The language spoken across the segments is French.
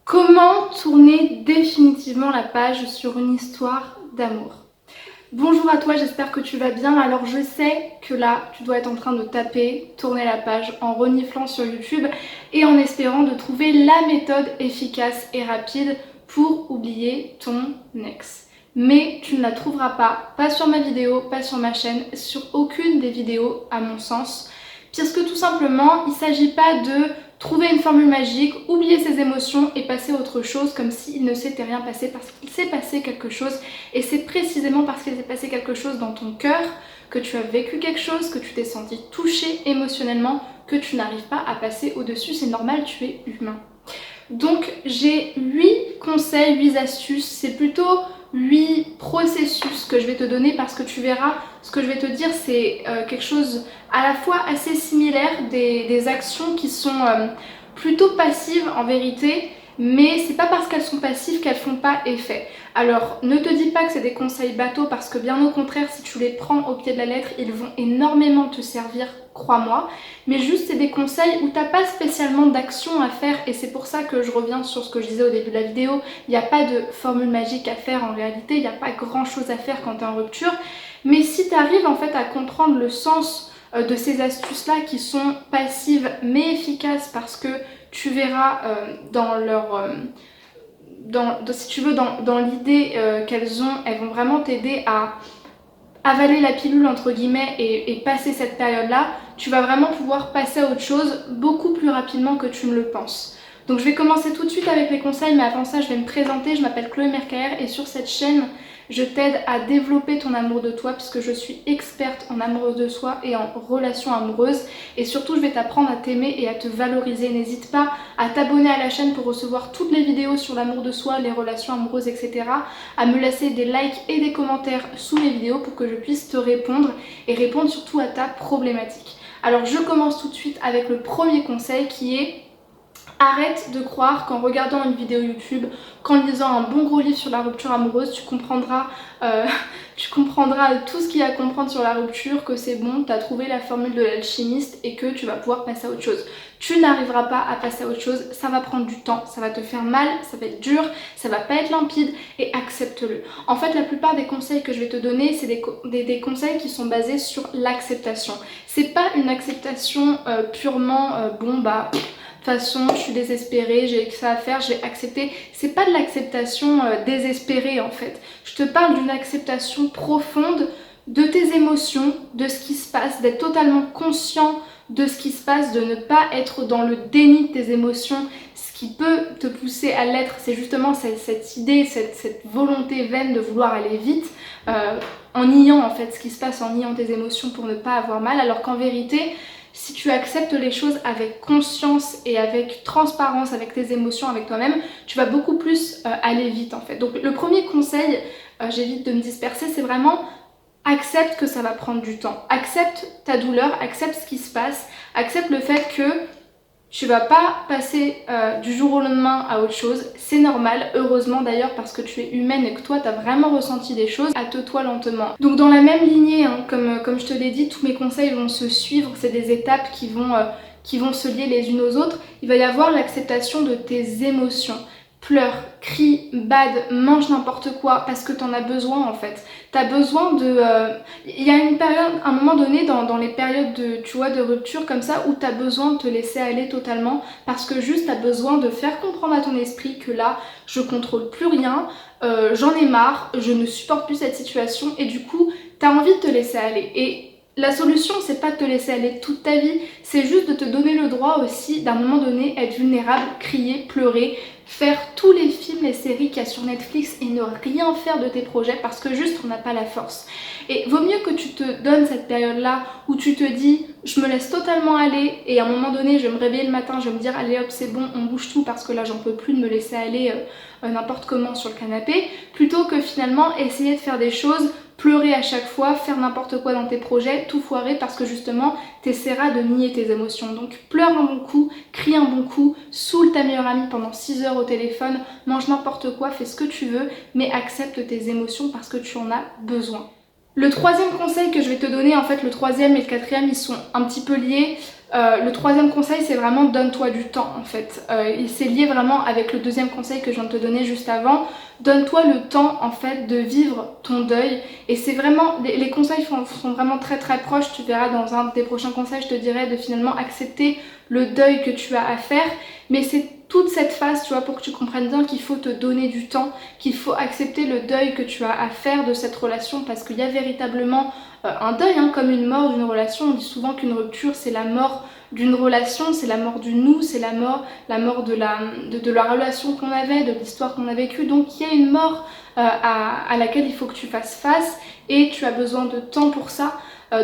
Comment tourner définitivement la page sur une histoire d'amour? Bonjour à toi, j'espère que tu vas bien. Alors je sais que là, tu dois être en train de taper, tourner la page en reniflant sur YouTube et en espérant de trouver la méthode efficace et rapide pour oublier ton ex. Mais tu ne la trouveras pas sur ma vidéo, pas sur ma chaîne, sur aucune des vidéos à mon sens. Puisque tout simplement, il ne s'agit pas de trouver une formule magique, oublier ses émotions et passer à autre chose comme s'il ne s'était rien passé, parce qu'il s'est passé quelque chose et c'est précisément parce qu'il s'est passé quelque chose dans ton cœur, que tu as vécu quelque chose, que tu t'es senti touché émotionnellement, que tu n'arrives pas à passer au-dessus. C'est normal, tu es humain. Donc j'ai 8 conseils, 8 astuces, c'est plutôt 8 processus que je vais te donner parce que tu verras, ce que je vais te dire c'est quelque chose à la fois assez similaire, des actions qui sont plutôt passives en vérité, mais c'est pas parce qu'elles sont passives qu'elles font pas effet. Alors ne te dis pas que c'est des conseils bateaux parce que bien au contraire, si tu les prends au pied de la lettre, ils vont énormément te servir, crois-moi, mais juste c'est des conseils où t'as pas spécialement d'action à faire et c'est pour ça que je reviens sur ce que je disais au début de la vidéo. Il n'y a pas de formule magique à faire en réalité, il n'y a pas grand chose à faire quand tu es en rupture, mais si tu arrives en fait à comprendre le sens de ces astuces là qui sont passives mais efficaces parce que tu verras si tu veux, dans l'idée qu'elles ont, elles vont vraiment t'aider à avaler la pilule entre guillemets et passer cette période-là, tu vas vraiment pouvoir passer à autre chose beaucoup plus rapidement que tu ne le penses. Donc je vais commencer tout de suite avec les conseils, mais avant ça je vais me présenter. Je m'appelle Chloé Mercaer et sur cette chaîne je t'aide à développer ton amour de toi puisque je suis experte en amour de soi et en relations amoureuses et surtout je vais t'apprendre à t'aimer et à te valoriser. N'hésite pas à t'abonner à la chaîne pour recevoir toutes les vidéos sur l'amour de soi, les relations amoureuses, etc. À me laisser des likes et des commentaires sous mes vidéos pour que je puisse te répondre et répondre surtout à ta problématique. Alors je commence tout de suite avec le premier conseil qui est: arrête de croire qu'en regardant une vidéo YouTube, qu'en lisant un bon gros livre sur la rupture amoureuse, tu comprendras tout ce qu'il y a à comprendre sur la rupture, que c'est bon, tu as trouvé la formule de l'alchimiste et que tu vas pouvoir passer à autre chose. Tu n'arriveras pas à passer à autre chose, ça va prendre du temps, ça va te faire mal, ça va être dur, ça va pas être limpide et accepte-le. En fait, la plupart des conseils que je vais te donner, c'est des conseils qui sont basés sur l'acceptation. C'est pas une acceptation purement de toute façon, je suis désespérée, j'ai que ça à faire, je vais accepter. C'est pas de l'acceptation désespérée en fait. Je te parle d'une acceptation profonde de tes émotions, de ce qui se passe, d'être totalement conscient de ce qui se passe, de ne pas être dans le déni de tes émotions. Ce qui peut te pousser à l'être, c'est justement cette idée, cette volonté vaine de vouloir aller vite, en niant en fait ce qui se passe, en niant tes émotions pour ne pas avoir mal, alors qu'en vérité, si tu acceptes les choses avec conscience et avec transparence, avec tes émotions, avec toi-même, tu vas beaucoup plus aller vite en fait. Donc le premier conseil, j'évite de me disperser, c'est vraiment accepte que ça va prendre du temps. Accepte ta douleur, accepte ce qui se passe, accepte le fait que tu vas pas passer du jour au lendemain à autre chose, c'est normal, heureusement d'ailleurs parce que tu es humaine et que toi tu as vraiment ressenti des choses, hâte-toi lentement. Donc dans la même lignée, hein, comme je te l'ai dit, tous mes conseils vont se suivre, c'est des étapes qui vont se lier les unes aux autres. Il va y avoir l'acceptation de tes émotions. Pleure, crie, bade, mange n'importe quoi parce que t'en as besoin en fait. T'as besoin de... Il y a une période, un moment donné dans les périodes de rupture comme ça où t'as besoin de te laisser aller totalement parce que juste t'as besoin de faire comprendre à ton esprit que là, je contrôle plus rien, j'en ai marre, je ne supporte plus cette situation et du coup, t'as envie de te laisser aller. Et la solution, c'est pas de te laisser aller toute ta vie, c'est juste de te donner le droit aussi d'un moment donné être vulnérable, crier, pleurer, faire tous les films, les séries qu'il y a sur Netflix et ne rien faire de tes projets parce que juste on n'a pas la force. Et vaut mieux que tu te donnes cette période-là où tu te dis je me laisse totalement aller et à un moment donné je vais me réveiller le matin, je vais me dire allez hop c'est bon, on bouge tout parce que là j'en peux plus de me laisser aller n'importe comment sur le canapé, plutôt que finalement essayer de faire des choses, pleurer à chaque fois, faire n'importe quoi dans tes projets, tout foirer parce que justement t'essaieras de nier tes émotions. Donc pleure un bon coup, crie un bon coup, saoule ta meilleure amie pendant 6 heures au téléphone, mange n'importe quoi, fais ce que tu veux, mais accepte tes émotions parce que tu en as besoin. Le troisième conseil que je vais te donner, en fait le troisième et le quatrième ils sont un petit peu liés, Le troisième conseil, c'est vraiment donne-toi du temps en fait. C'est lié vraiment avec le deuxième conseil que je viens de te donner juste avant. Donne-toi le temps en fait de vivre ton deuil. Et c'est vraiment, les conseils sont vraiment très très proches. Tu verras dans un des prochains conseils, je te dirais de finalement accepter le deuil que tu as à faire. Mais c'est toute cette phase, tu vois, pour que tu comprennes bien qu'il faut te donner du temps, qu'il faut accepter le deuil que tu as à faire de cette relation, parce qu'il y a véritablement un deuil, hein, comme une mort d'une relation. On dit souvent qu'une rupture, c'est la mort d'une relation, c'est la mort du nous, c'est la mort de la relation qu'on avait, de l'histoire qu'on a vécue. Donc il y a une mort à laquelle il faut que tu fasses face et tu as besoin de temps pour ça.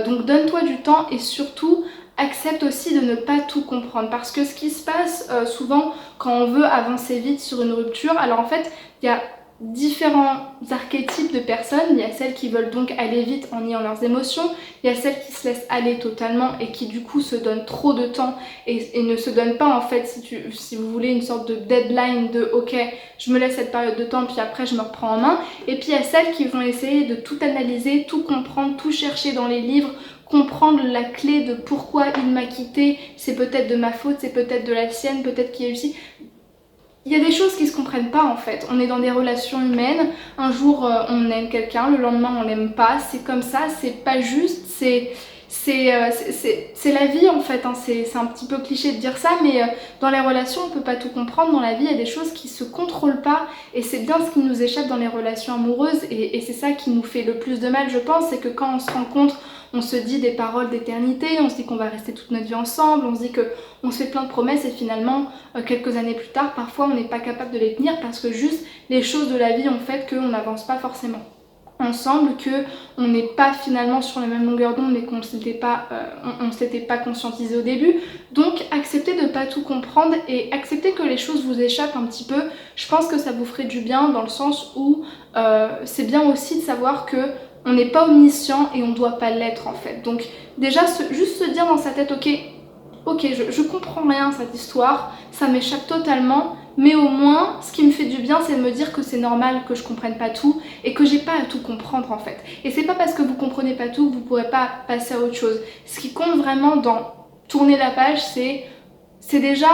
Donc donne-toi du temps et surtout accepte aussi de ne pas tout comprendre, parce que ce qui se passe souvent quand on veut avancer vite sur une rupture, alors en fait il y a différents archétypes de personnes. Il y a celles qui veulent donc aller vite en niant leurs émotions, il y a celles qui se laissent aller totalement et qui du coup se donnent trop de temps et ne se donnent pas en fait, si vous voulez, une sorte de deadline de ok, je me laisse cette période de temps puis après je me reprends en main. Et puis il y a celles qui vont essayer de tout analyser, tout comprendre, tout chercher dans les livres, comprendre la clé de pourquoi il m'a quitté, c'est peut-être de ma faute, c'est peut-être de la sienne, peut-être qu'il y a eu ci. Il y a des choses qui se comprennent pas en fait. On est dans des relations humaines, un jour on aime quelqu'un, le lendemain on l'aime pas, c'est comme ça, c'est pas juste, c'est la vie en fait, hein. C'est un petit peu cliché de dire ça, mais dans les relations on peut pas tout comprendre, dans la vie il y a des choses qui se contrôlent pas et c'est bien ce qui nous échappe dans les relations amoureuses et c'est ça qui nous fait le plus de mal je pense, c'est que quand on se rencontre, on se dit des paroles d'éternité, on se dit qu'on va rester toute notre vie ensemble, on se dit qu'on se fait plein de promesses et finalement quelques années plus tard parfois on n'est pas capable de les tenir parce que juste les choses de la vie ont fait qu'on n'avance pas forcément ensemble, que on n'est pas finalement sur la même longueur d'onde mais qu'on ne s'était pas conscientisé au début. Donc acceptez de pas tout comprendre et acceptez que les choses vous échappent un petit peu. Je pense que ça vous ferait du bien dans le sens où c'est bien aussi de savoir que on n'est pas omniscient et on ne doit pas l'être en fait. Donc déjà juste se dire dans sa tête ok, je comprends rien à cette histoire, ça m'échappe totalement, mais au moins ce qui me fait du bien c'est de me dire que c'est normal que je comprenne pas tout et que j'ai pas à tout comprendre en fait. Et c'est pas parce que vous comprenez pas tout que vous pourrez pas passer à autre chose. Ce qui compte vraiment dans tourner la page, c'est déjà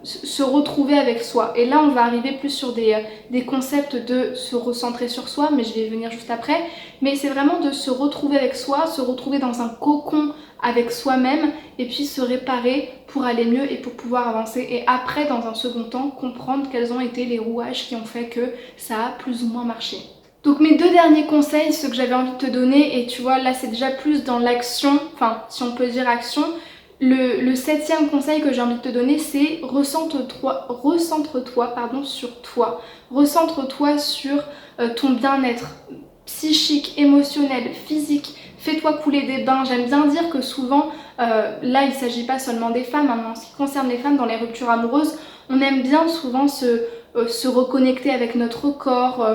se retrouver avec soi. Et là on va arriver plus sur des concepts de se recentrer sur soi, mais je vais y venir juste après. Mais c'est vraiment de se retrouver avec soi, se retrouver dans un cocon avec soi-même et puis se réparer pour aller mieux et pour pouvoir avancer. Et après, dans un second temps, comprendre quels ont été les rouages qui ont fait que ça a plus ou moins marché. Donc mes deux derniers conseils, ceux que j'avais envie de te donner, et tu vois là c'est déjà plus dans l'action, enfin si on peut dire action. Le septième conseil que j'ai envie de te donner, c'est recentre-toi sur toi. Recentre-toi sur ton bien-être psychique, émotionnel, physique. Fais-toi couler des bains. J'aime bien dire que souvent, là il ne s'agit pas seulement des femmes, hein, mais en ce qui concerne les femmes dans les ruptures amoureuses, on aime bien souvent se reconnecter avec notre corps,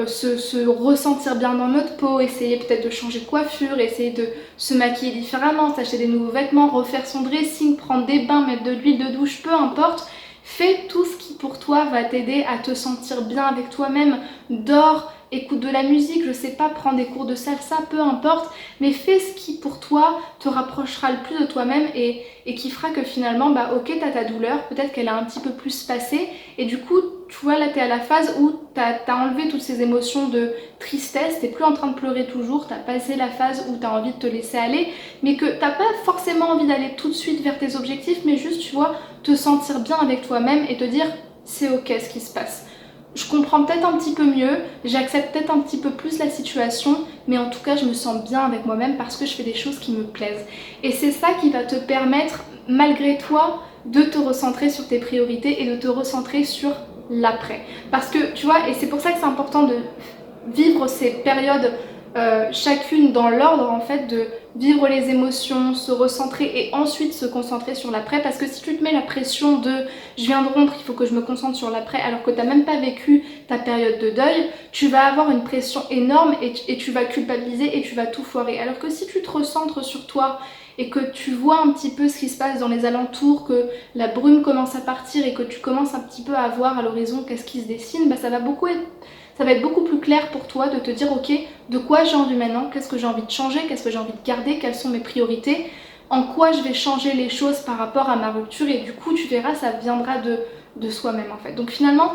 se ressentir bien dans notre peau, essayer peut-être de changer de coiffure, essayer de se maquiller différemment, s'acheter des nouveaux vêtements, refaire son dressing, prendre des bains, mettre de l'huile de douche, peu importe. Fais tout ce qui pour toi va t'aider à te sentir bien avec toi-même. Dors, écoute de la musique, je sais pas, prends des cours de salsa, peu importe, mais fais ce qui pour toi te rapprochera le plus de toi-même et qui fera que finalement, bah ok, t'as ta douleur, peut-être qu'elle a un petit peu plus passé et du coup, tu vois, là t'es à la phase où t'as enlevé toutes ces émotions de tristesse, t'es plus en train de pleurer toujours, t'as passé la phase où t'as envie de te laisser aller, mais que t'as pas forcément envie d'aller tout de suite vers tes objectifs, mais juste, tu vois, te sentir bien avec toi-même et te dire, c'est ok ce qui se passe. Je comprends peut-être un petit peu mieux, j'accepte peut-être un petit peu plus la situation, mais en tout cas je me sens bien avec moi-même parce que je fais des choses qui me plaisent. Et c'est ça qui va te permettre, malgré toi, de te recentrer sur tes priorités et de te recentrer sur l'après. Parce que tu vois, et c'est pour ça que c'est important de vivre ces périodes chacune dans l'ordre en fait, de vivre les émotions, se recentrer et ensuite se concentrer sur l'après, parce que si tu te mets la pression de je viens de rompre, il faut que je me concentre sur l'après alors que tu n'as même pas vécu ta période de deuil, tu vas avoir une pression énorme et tu vas culpabiliser et tu vas tout foirer. Alors que si tu te recentres sur toi et que tu vois un petit peu ce qui se passe dans les alentours, que la brume commence à partir et que tu commences un petit peu à voir à l'horizon qu'est-ce qui se dessine, bah ça va être beaucoup plus clair pour toi de te dire ok, de quoi j'ai envie maintenant, qu'est-ce que j'ai envie de changer, qu'est-ce que j'ai envie de garder, quelles sont mes priorités. en quoi je vais changer les choses par rapport à ma rupture, et du coup tu verras, ça viendra de soi-même en fait. Donc finalement,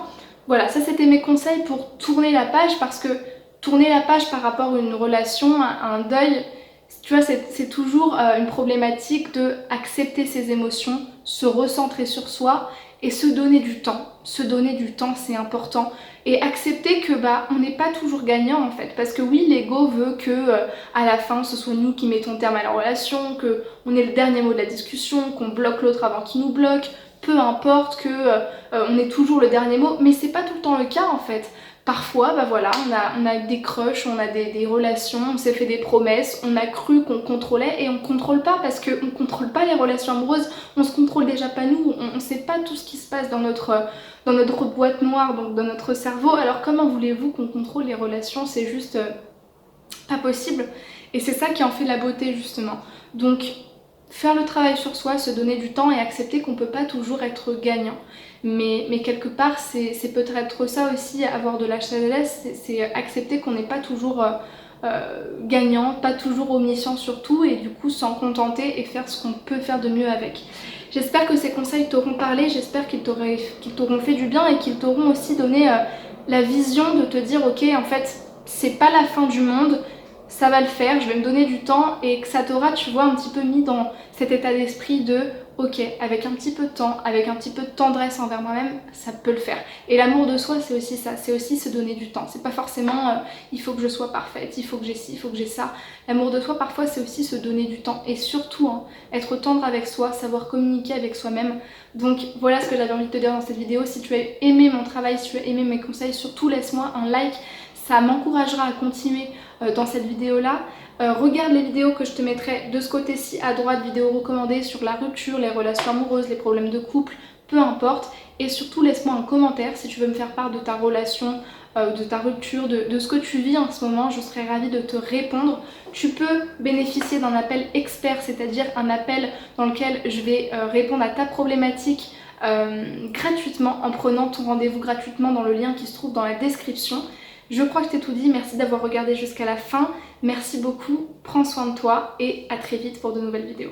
voilà, ça c'était mes conseils pour tourner la page, parce que tourner la page par rapport à une relation, à un deuil, tu vois, c'est toujours une problématique de accepter ses émotions, se recentrer sur soi et se donner du temps. Se donner du temps, c'est important. Et accepter que bah on n'est pas toujours gagnant en fait. Parce que oui, l'ego veut que à la fin ce soit nous qui mettons terme à la relation, que on ait le dernier mot de la discussion, qu'on bloque l'autre avant qu'il nous bloque, peu importe que on ait toujours le dernier mot, mais c'est pas tout le temps le cas en fait. Parfois, bah voilà, on a des crushs, on a des relations, on s'est fait des promesses, on a cru qu'on contrôlait et on contrôle pas, parce qu'on contrôle pas les relations amoureuses, on se contrôle déjà pas nous, on sait pas tout ce qui se passe dans notre boîte noire, donc dans notre cerveau. Alors comment voulez-vous qu'on contrôle les relations? C'est juste pas possible, et c'est ça qui en fait la beauté justement. Donc faire le travail sur soi, se donner du temps et accepter qu'on peut pas toujours être gagnant. Mais quelque part, c'est peut-être ça aussi, avoir de la sagesse, c'est accepter qu'on n'est pas toujours gagnant, pas toujours omniscient surtout, et du coup s'en contenter et faire ce qu'on peut faire de mieux avec. J'espère que ces conseils t'auront parlé, j'espère qu'ils t'auront fait du bien et qu'ils t'auront aussi donné la vision de te dire ok, en fait, c'est pas la fin du monde, ça va le faire, je vais me donner du temps, et que ça t'aura, tu vois, un petit peu mis dans cet état d'esprit de ok, avec un petit peu de temps, avec un petit peu de tendresse envers moi-même, ça peut le faire. Et l'amour de soi, c'est aussi ça, c'est aussi se donner du temps. C'est pas forcément il faut que je sois parfaite, il faut que j'ai ci, il faut que j'ai ça. L'amour de soi, parfois, c'est aussi se donner du temps, et surtout être tendre avec soi, savoir communiquer avec soi-même. Donc voilà ce que j'avais envie de te dire dans cette vidéo. Si tu as aimé mon travail, si tu as aimé mes conseils, surtout laisse-moi un like, ça m'encouragera à continuer dans cette vidéo là. Regarde les vidéos que je te mettrai de ce côté-ci à droite, vidéos recommandées sur la rupture, les relations amoureuses, les problèmes de couple, peu importe. Et surtout laisse-moi un commentaire si tu veux me faire part de ta relation, de ta rupture, de ce que tu vis en ce moment. Je serais ravie de te répondre. Tu peux bénéficier d'un appel expert, c'est-à-dire un appel dans lequel je vais répondre à ta problématique gratuitement, en prenant ton rendez-vous gratuitement dans le lien qui se trouve dans la description. Je crois que je t'ai tout dit, merci d'avoir regardé jusqu'à la fin, merci beaucoup, prends soin de toi et à très vite pour de nouvelles vidéos.